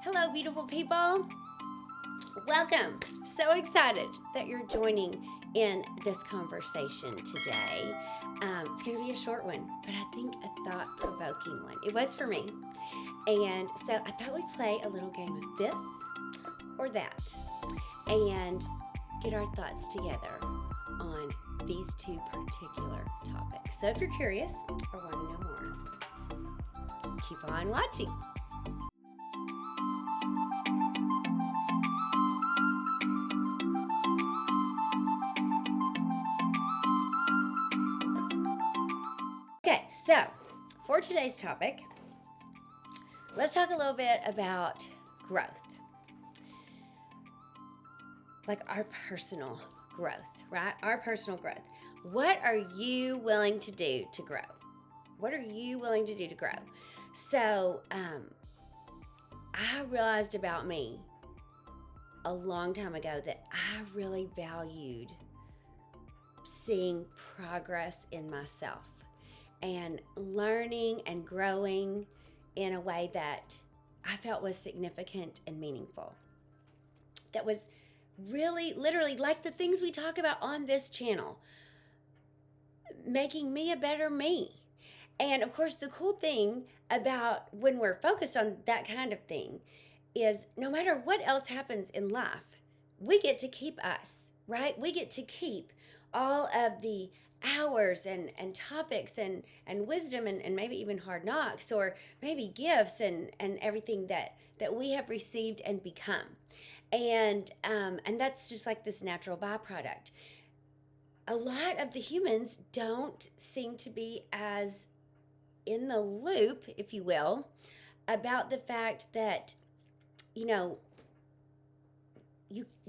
Hello, beautiful people. Welcome. So excited that you're joining in this conversation today. It's going to be a short one, but I think a thought-provoking one. It was for me. And so I thought we'd play a little game of this or that and get our thoughts together on these two particular topics. So if you're curious or want to know more, keep on watching. Okay, so for today's topic, let's talk a little bit about growth. Like our personal growth, right? Our personal growth. What are you willing to do to grow? What are you willing to do to grow? So, I realized about me a long time ago that I really valued seeing progress in myself and learning and growing in a way that I felt was significant and meaningful. That was really, literally, like the things we talk about on this channel, making me a better me. And of course, the cool thing about when we're focused on that kind of thing is no matter what else happens in life, we get to keep us, right? We get to keep all of the hours and topics and wisdom and maybe even hard knocks or maybe gifts and everything that we have received and become. And that's just like this natural byproduct. A lot of the humans don't seem to be as in the loop, if you will, about the fact that, you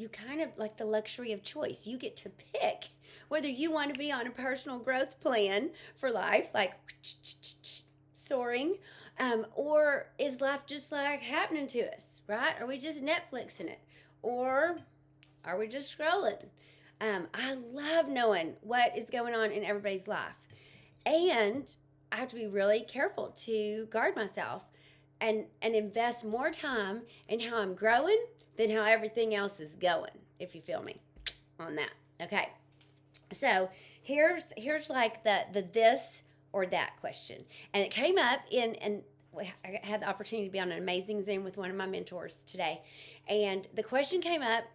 kind of like the luxury of choice. You get to pick whether you want to be on a personal growth plan for life, like soaring, or is life just like happening to us, right? Are we just Netflixing it? Or are we just scrolling? I love knowing what is going on in everybody's life. And I have to be really careful to guard myself and invest more time in how I'm growing than how everything else is going, if you feel me on that. Okay. So here's like the this or that question. And it came up and I had the opportunity to be on an amazing Zoom with one of my mentors today. And the question came up,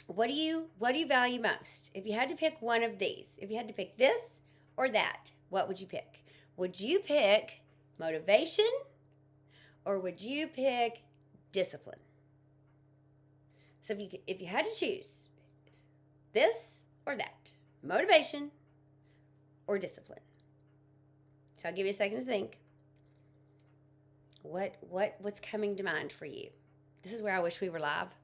what do you value most? If you had to pick one of these, if you had to pick this or that, what would you pick? Would you pick motivation or would you pick discipline? So if you had to choose this or that, motivation or discipline. So I'll give you a second to think. What's coming to mind for you? This is where I wish we were live.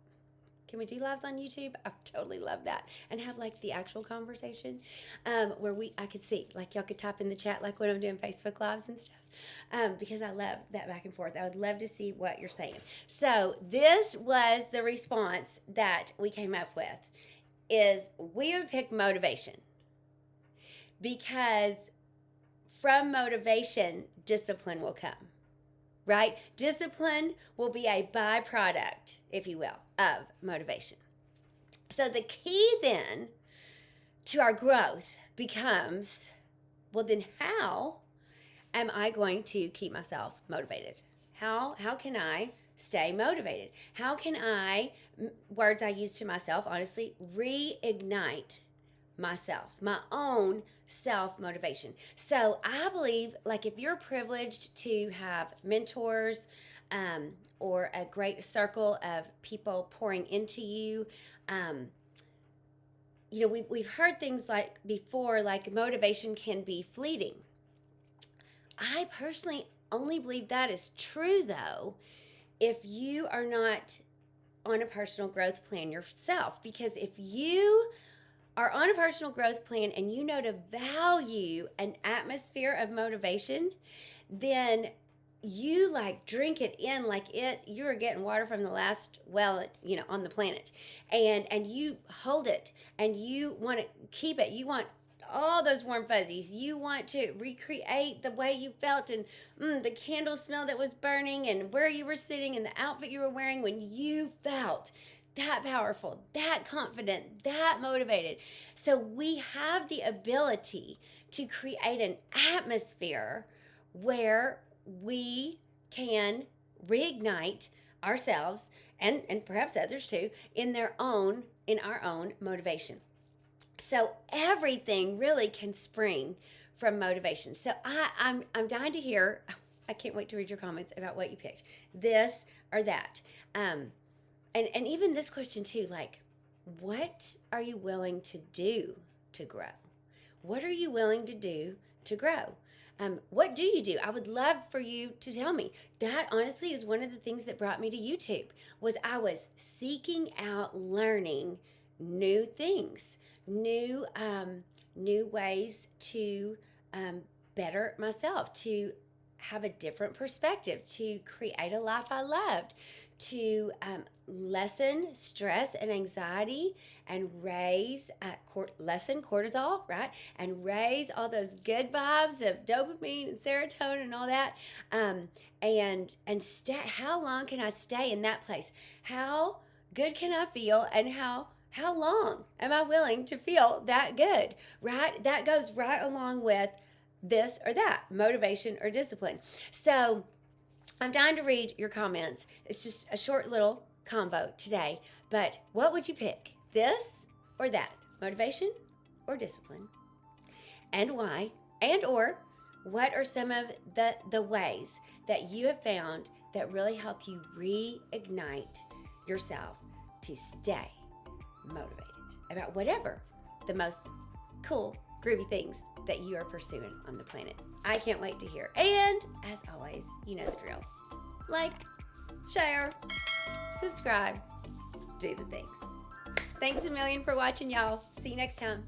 Can we do lives on YouTube? I totally love that. And have like the actual conversation where I could see, like y'all could type in the chat like when I'm doing Facebook Lives and stuff. Because I love that back and forth. I would love to see what you're saying. So this was the response that we came up with, is we would pick motivation. Because from motivation, discipline will come. Right? Discipline will be a byproduct, if you will, of motivation. So the key then to our growth becomes, well, then how am I going to keep myself motivated? How can I stay motivated? How can I, words I use to myself, honestly, reignite myself, my own self-motivation? So I believe, like, if you're privileged to have mentors or a great circle of people pouring into you, we've heard things like before, like motivation can be fleeting. I personally only believe that is true, though, if you are not on a personal growth plan yourself. Because if you are on a personal growth plan and you know to value an atmosphere of motivation, then you like drink it in like you're getting water from the last well, on the planet, and you hold it and you want to keep it. You want all those warm fuzzies. You want to recreate the way you felt and the candle smell that was burning and where you were sitting and the outfit you were wearing when you felt that powerful, that confident, that motivated. So we have the ability to create an atmosphere where we can reignite ourselves and perhaps others too in our own motivation. So everything really can spring from motivation. So I'm dying to hear. I can't wait to read your comments about what you picked, this or that. And even this question too, like, what are you willing to do to grow? What are you willing to do to grow? What do you do? I would love for you to tell me. That honestly is one of the things that brought me to YouTube. Was I was seeking out learning new things, new ways to better myself, to have a different perspective, to create a life I loved, to lessen stress and anxiety and lessen cortisol, right? And raise all those good vibes of dopamine and serotonin and all that. And how long can I stay in that place? How good can I feel, and how long am I willing to feel that good, right? That goes right along with this or that, motivation or discipline. So I'm dying to read your comments. It's just a short little combo today. But what would you pick? This or that? Motivation or discipline? And why? And or what are some of the ways that you have found that really help you reignite yourself to stay motivated about whatever the most cool, groovy things that you are pursuing on the planet? I can't wait to hear. And as always, you know the drill. Like, share, subscribe, do the things. Thanks a million for watching, y'all. See you next time.